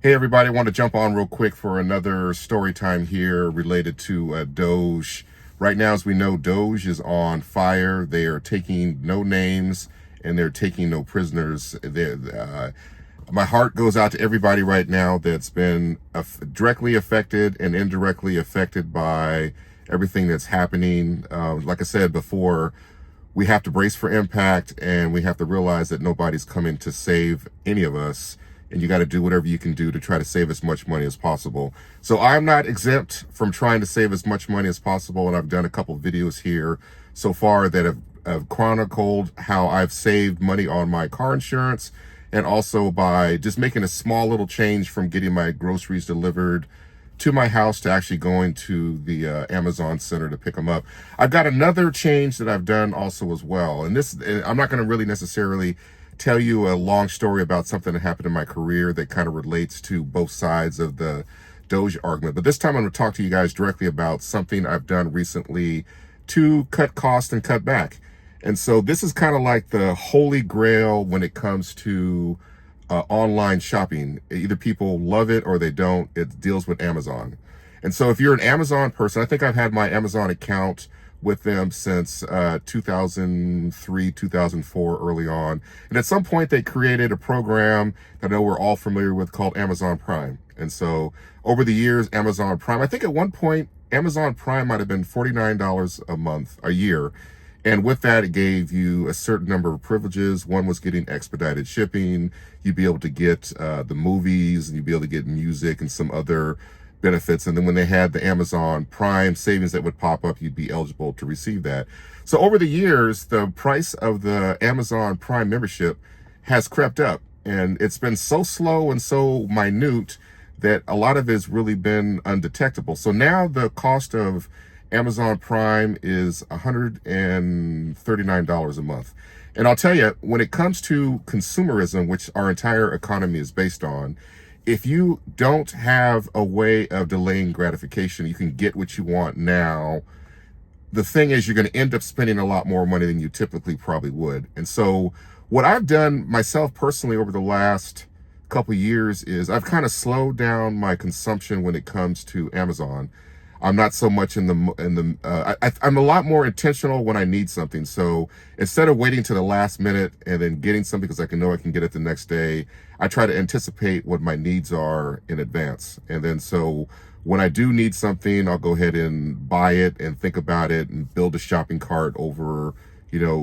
Hey everybody, I want to jump on real quick for another story time here related to DOGE. Right now, as we know, DOGE is on fire. They are taking no names and they're taking no prisoners. My heart goes out to everybody right now that's been directly affected and indirectly affected by everything that's happening. Like I said before, we have to brace for impact and we have to realize that nobody's coming to save any of us. And you got to do whatever you can do to try to save as much money as possible. So I'm not exempt from trying to save as much money as possible. And I've done a couple videos here so far that have chronicled how I've saved money on my car insurance and also by just making a small little change from getting my groceries delivered to my house to actually going to the Amazon center to pick them up. I've got another change that I've done also as well. And this, I'm not going to really necessarily tell you a long story about something that happened in my career that kind of relates to both sides of the DOGE argument. But this time I'm going to talk to you guys directly about something I've done recently to cut costs and cut back. And so this is kind of like the holy grail when it comes to online shopping. Either people love it or they don't. It deals with Amazon. And so if you're an Amazon person, I think I've had my Amazon account with them since 2003, 2004, early on. And at some point they created a program that I know we're all familiar with called Amazon Prime. And so over the years, Amazon Prime, I think at one point, Amazon Prime might have been $49 a year. And with that, it gave you a certain number of privileges. One was getting expedited shipping. You'd be able to get the movies and you'd be able to get music and some other benefits. And then when they had the Amazon Prime savings that would pop up, you'd be eligible to receive that. So over the years, the price of the Amazon Prime membership has crept up, and it's been so slow and so minute that a lot of it's really been undetectable. So now the cost of Amazon Prime is $139 a month. And I'll tell you, when it comes to consumerism, which our entire economy is based on, if you don't have a way of delaying gratification, you can get what you want now. The thing is, you're going to end up spending a lot more money than you typically probably would. And so what I've done myself personally over the last couple of years is I've kind of slowed down my consumption when it comes to Amazon. I'm not so much I'm a lot more intentional when I need something. So instead of waiting to the last minute and then getting something because I know I can get it the next day, I try to anticipate what my needs are in advance. And then so when I do need something, I'll go ahead and buy it and think about it and build a shopping cart over,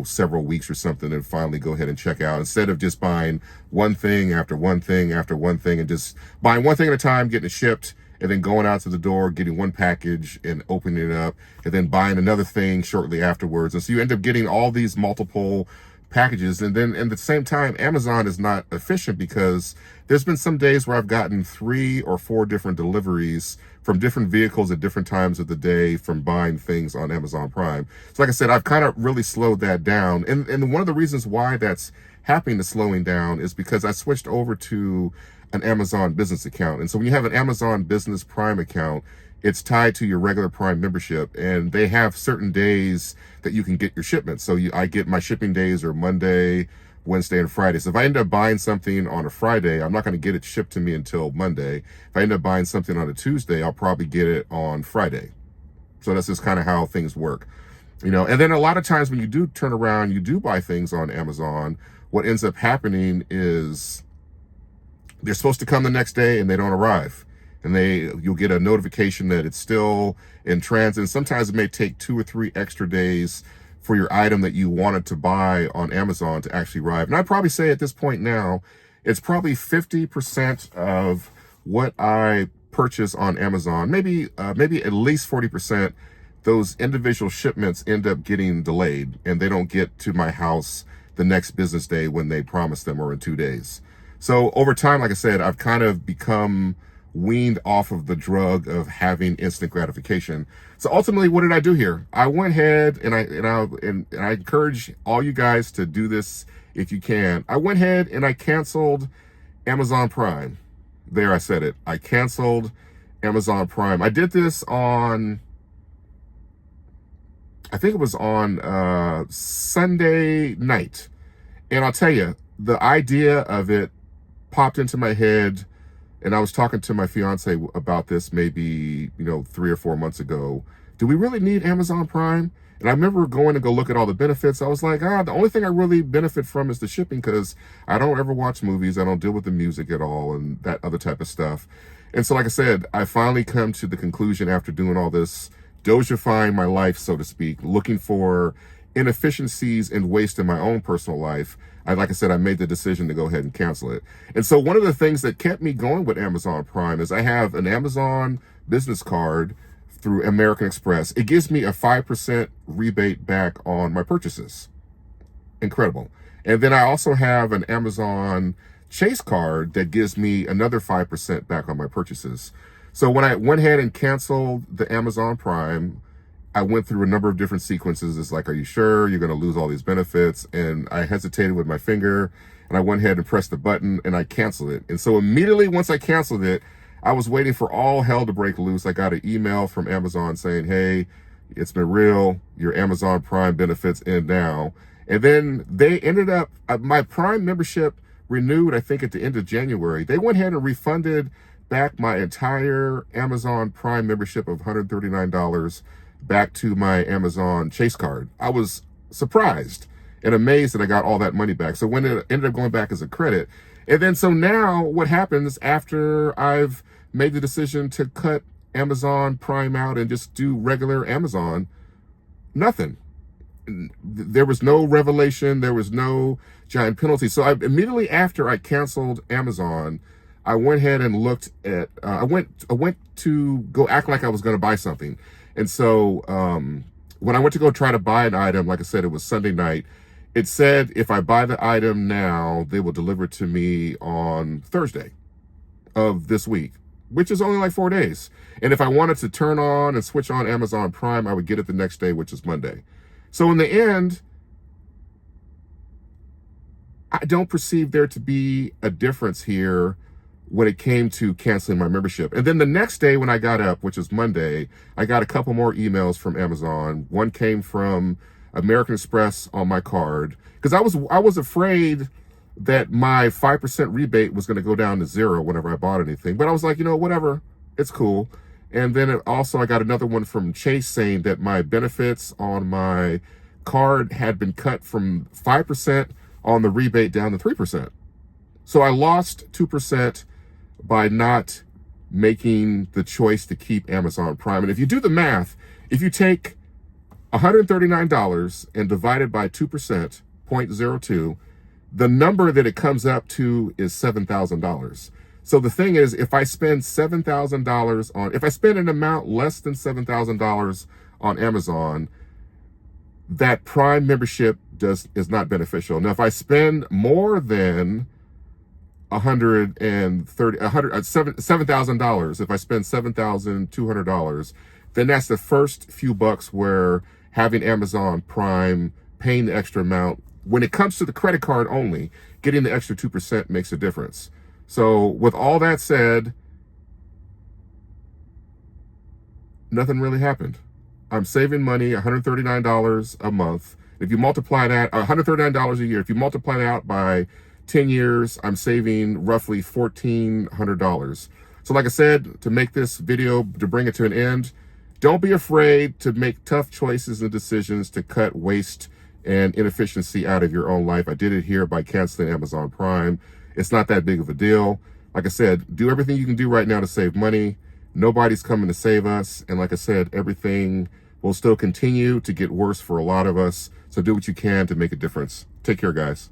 several weeks or something, and finally go ahead and check out, instead of just buying one thing after one thing after one thing and just buying one thing at a time, getting it shipped, and then going out to the door, getting one package and opening it up, and then buying another thing shortly afterwards. And so you end up getting all these multiple packages. And then at the same time, Amazon is not efficient because there's been some days where I've gotten 3 or 4 different deliveries from different vehicles at different times of the day from buying things on Amazon Prime. So like I said, I've kind of really slowed that down. And one of the reasons why that's happening, to slowing down, is because I switched over to an Amazon business account. And so when you have an Amazon business Prime account, it's tied to your regular Prime membership, and they have certain days that you can get your shipments. So I get my shipping days are Monday, Wednesday, and Friday. So if I end up buying something on a Friday, I'm not going to get it shipped to me until Monday. If I end up buying something on a Tuesday, I'll probably get it on Friday. So that's just kind of how things work. And then a lot of times when you do turn around, you do buy things on Amazon, what ends up happening is they're supposed to come the next day and they don't arrive. And you'll get a notification that it's still in transit. And sometimes it may take 2 or 3 extra days for your item that you wanted to buy on Amazon to actually arrive. And I'd probably say at this point now, it's probably 50% of what I purchase on Amazon, maybe at least 40%, those individual shipments end up getting delayed and they don't get to my house the next business day when they promised them, or in 2 days. So over time, like I said, I've kind of become weaned off of the drug of having instant gratification. So ultimately, what did I do here? I went ahead and I encourage all you guys to do this if you can. I went ahead and I canceled Amazon Prime. There, I said it. I canceled Amazon Prime. I did this on, I think it was on Sunday night. And I'll tell you, the idea of it popped into my head And I was talking to my fiance about this maybe, 3 or 4 months ago. Do we really need Amazon Prime? And I remember going to go look at all the benefits. I was like, the only thing I really benefit from is the shipping, because I don't ever watch movies. I don't deal with the music at all and that other type of stuff. And so, like I said, I finally come to the conclusion after doing all this, DOGEifying my life, so to speak, looking for inefficiencies and waste in my own personal life. Like I said, I made the decision to go ahead and cancel it. And so one of the things that kept me going with Amazon Prime is I have an Amazon business card through American Express. It gives me a 5% rebate back on my purchases. Incredible. And then I also have an Amazon Chase card that gives me another 5% back on my purchases. So when I went ahead and canceled the Amazon Prime, I went through a number of different sequences. It's like, are you sure you're going to lose all these benefits? And I hesitated with my finger, and I went ahead and pressed the button, and I canceled it. And so immediately once I canceled it, I was waiting for all hell to break loose. I got an email from Amazon saying, hey, it's been real. Your Amazon Prime benefits end now. And then they ended up, my Prime membership renewed, I think, at the end of January. They went ahead and refunded back my entire Amazon Prime membership of $139 back to my Amazon Chase card. I was surprised and amazed that I got all that money back. So when it ended up going back as a credit. And then so now what happens after I've made the decision to cut Amazon Prime out and just do regular Amazon? Nothing. There was no revelation. There was no giant penalty. So immediately after I canceled Amazon, I went ahead and looked at, I went to go act like I was going to buy something. And so when I went to go try to buy an item, like I said, it was Sunday night. It said if I buy the item now, they will deliver it to me on Thursday of this week, which is only like 4 days. And if I wanted to turn on and switch on Amazon Prime, I would get it the next day, which is Monday. So in the end, I don't perceive there to be a difference here when it came to canceling my membership. And then the next day when I got up, which was Monday, I got a couple more emails from Amazon. One came from American Express on my card, because I was afraid that my 5% rebate was going to go down to zero whenever I bought anything. But I was like, whatever, it's cool. And then I got another one from Chase saying that my benefits on my card had been cut from 5% on the rebate down to 3%. So I lost 2% by not making the choice to keep Amazon Prime. And if you do the math, if you take $139 and divide it by 2%, 0.02, the number that it comes up to is $7,000. So the thing is, if I spend $7,000 if I spend an amount less than $7,000 on Amazon, that Prime membership is not beneficial. Now, if I spend more than $7,000, if I spend $7,200, then that's the first few bucks where having Amazon Prime, paying the extra amount, when it comes to the credit card only, getting the extra 2% makes a difference. So with all that said, nothing really happened. I'm saving money, $139 a month. If you multiply that, $139 a year, if you multiply that out by 10 years, I'm saving roughly $1,400. So like I said, to make this video, to bring it to an end, don't be afraid to make tough choices and decisions to cut waste and inefficiency out of your own life. I did it here by canceling Amazon Prime. It's not that big of a deal. Like I said, do everything you can do right now to save money. Nobody's coming to save us. And like I said, everything will still continue to get worse for a lot of us. So do what you can to make a difference. Take care, guys.